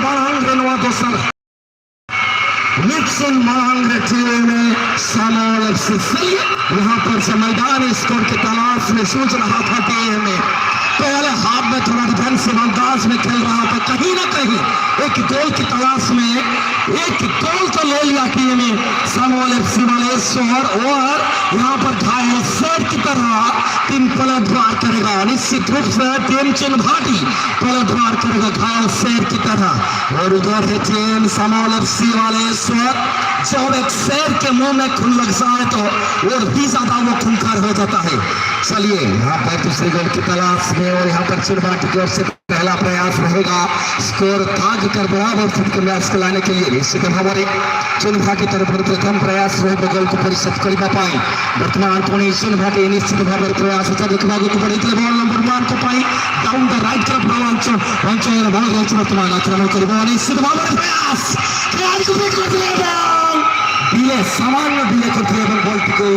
Marangre no Adosar. Nixon Marangre team में सामोल FC यहाँ पर से मैदान स्कोर की तलाश में सोच रहा था टीम में पहले हाफ में थोड़ा डिफेंसिव अंदाज में खेल रहा था कहीं ना कहीं एक गोल की तलाश में एक गोल तो ले लिया टीम ने सामोल एफसी वाले और यहाँ पर घायल शेर की तरह टीम पलटवार करेगा निश्चित रूप से टीम चिन्हभाटी पलटवार करेगा घायल शेर की तरह और उधर है टीम सामोल एफसी वाले जब एक शेर के मुंह में खून लग जाए तो और भी ज्यादा वो खूंखार हो जाता है। चलिए यहाँ पर दूसरे गोल की तलाश में और यहाँ पर चिन्हभाटी की ओर से पहला प्रयास रहेगा स्कोर ताज कर बराबर के मैच को लाने के लिए निश्चित भाव चिन्हभाटी तरफ प्रथम प्रयास रहेगा गोल को परिशत करवा पाए वर्तमान पुणे चिन्हभाटी निश्चित भाव प्रयास देखा बल नंबर 1 को पाई डाउन द राइट तरफ अंचल बल रही वर्तमान आक्रमण कर निश्चित भाव प्रयास दिले सामान्य दिले करते बॉल को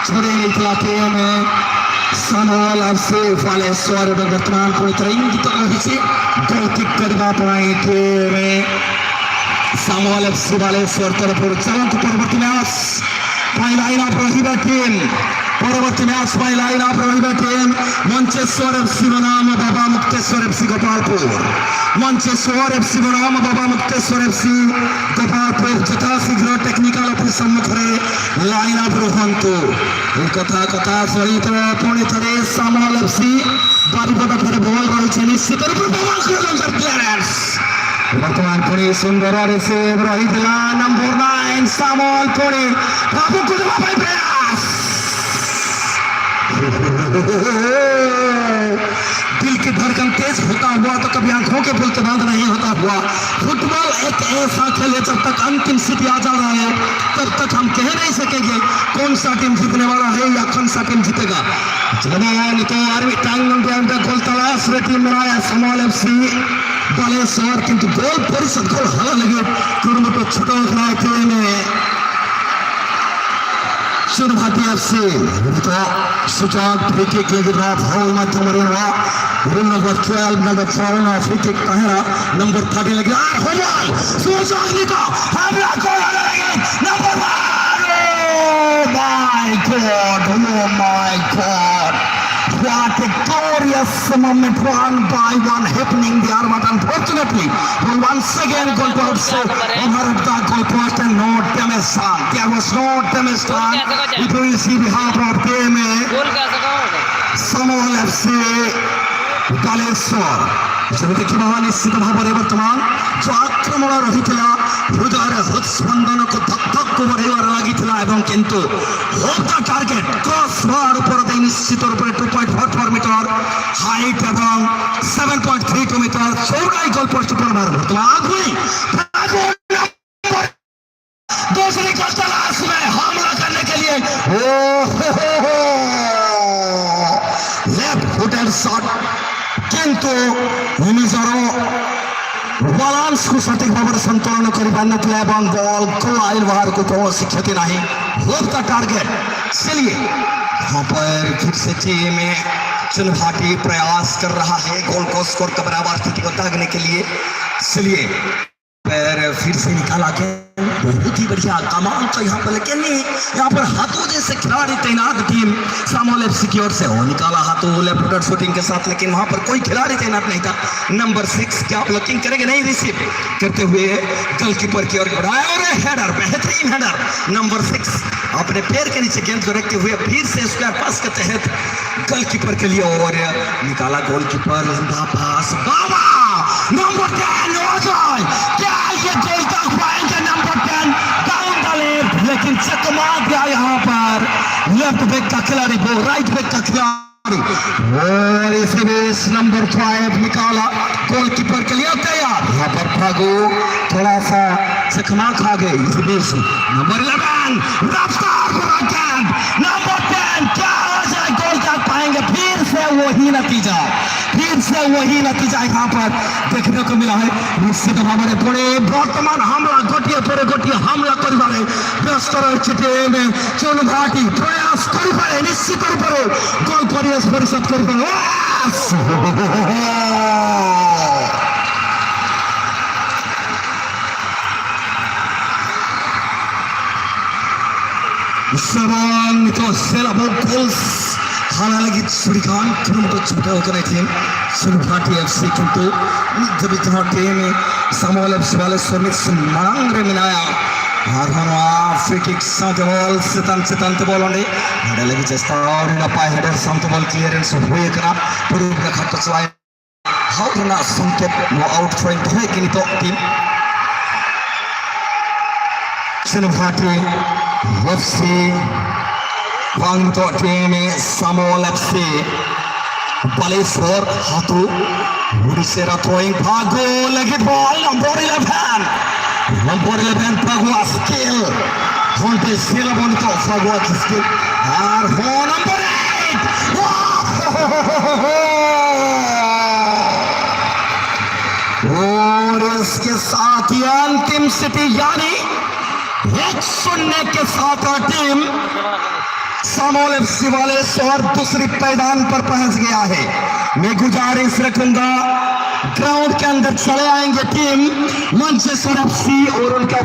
छोड़े नहीं चलाते हैं सामोल एफसी वाले वर्तमान पूरी तरह इंगित रही गोल किक करवा पाए टीम सामोल एफसी वाले तरफ चलते परवर्ती मैच पाई लाइन ऑफ रही टीम परवर्ती मैच पाई लाइन ऑफ रही टीम मंचेश्वर एफसी बनाम बाबा मुक्तेश्वर एफसी गोपालपुर मंचेश्वर एफसी बनाम बाबा मुक्तेश्वर एफसी गोपालपुर यथाशीघ्र टेक्निकल ऑफिस सम्मुखरे लाइन ऑफ रुहंतु कथा कथा सहित पुणी थे सामोल एफसी बारिपट बल रही निश्चित क्लियरेंस वर्तमान पुणे सुंदर रिसीव रही नंबर 9 सामोल पुणे बाबू को प्रयास दिल की धड़कन तेज होता हुआ तो कभी आंखों के पुल के बंद नहीं होता हुआ फुटबॉल एक ऐसा खेल है जब तक अंतिम स्थिति आ जा रहा है तब तक हम कह नहीं सकेंगे कौन सा टीम जीतने वाला है या कौन सा टीम जीतेगा तो गोल तलाश टीम बनाया सामोल एफसी बालेश्वर किंतु गोल परिषद गोल हाला लगे तो छोटा टीम चिन्हभाटी एफसी सुजाक फ्री किक लेगा फाउल माध्यम rule number 12 number 4 free kick कहरा नंबर 30 लगे सुजाक निका हमला goal number 1 oh my god what a glorious moment one by one happening there but unfortunately once again goal post over the goal post and no damage done there was no damage done it will see behalf of team सामोल FC Baleshwar देखा निश्चित भाव में वर्तमान जो आक्रमण रही हृदय हृदस्पंदन को धक धक को बढ़ार लगी किंतु टार्गेट क्रॉस बार ऊपर निश्चित रूप से 2.44 मीटर हाइट और 7.32 मीटर चौड़ाई गोल पोस्ट पर वर्तमान दूसरी गोल तलाश में हमला करने के लिए लेफ्ट फुटेड शॉट किंतु बालांस को सठिक भाव में संतुलन कर बॉल को आइल बाहर को कौन सी क्षति नहीं होता टारगेट। चलिए यहाँ पर फिर से टीम चिन्हभाटी प्रयास कर रहा है गोल को स्कोर का बराबर स्थिति को दागने के लिए। चलिए पैर फिर से निकाला के बहुत ही बढ़िया कमाल तो यहाँ पर लेकिन यहाँ पर हाथों जैसे खिलाड़ी तैनात टीम सामोल एफसी की ओर से हो निकाला हाथों लेफ्ट फुटेड शूटिंग के साथ लेकिन वहां पर कोई खिलाड़ी तैनात नहीं था। नंबर 6 क्या ब्लॉकिंग करेंगे नहीं रिसीव करते हुए गोलकीपर की ओर बढ़ाया और हेडर बेहतरीन हेडर नंबर 6 अपने पैर के नीचे गेंद को रखते हुए फिर से स्क्वायर पास के तहत गोलकीपर के लिए और निकाला गोलकीपर लंबा पास बाबा नंबर 10 क्या ये गोल तक पाएंगे नंबर 10 डाउन द लेफ्ट लेकिन चकमा दिया यहाँ पर लेफ्ट बैक का खिलाड़ी वो राइट बैक का खिलाड़ी और इसी बीच नंबर 5 निकाला गोलकीपर के लिए तैयार यहाँ पर भागो थोड़ा सा चकमा खा गए इसी बीच नंबर 11 रफ्तार नंबर 10 क्या गोल तक पाएंगे फिर से वही नतीजा यहाँ पर देखने को मिला है। निश्चित भाव में पड़े वर्तमान हमला गोटिए पर गोटिए हमला कर व्यस्त रही टीम चिन्हभाटी प्रयास कर निश्चित रूप से गोल परिषद कर Seorang itu selama goals hal lagi curigaan kenapa coba kena tim Surbhati FC কিন্তু নির্ধারিত টিম সামুয়েল FC বলে সমিত সেমাং রেমিনায়া আর হনো ফ্রি কিক সাথে বল সেতান্তে বল নেই ada lagi চেষ্টার নাপায় হেডার সামতে বল ক্লিয়ারেন্স হয়ে করা পুরো খাটটা চালায় হাউ না সংকেত নো আউট ফ্রেন্ড হয়ে কিন্তু team Surbhati FC untuk tim Samuel FC Balesor Hatu Burisera throwing Pago lagi ball nomor 11 Pago skill Honte sila bonito Pago skill और वो नंबर 8 और इसके साथ ही अंतिम सिटी यानी 1-0 के साथ टीम सामोल एफसी वाले और दूसरी मैदान पर पहुंच गया है। मैं गुजारिश रखूंगा ग्राउंड के अंदर चले आएंगे टीम मैनचेस्टर एफसी और उनका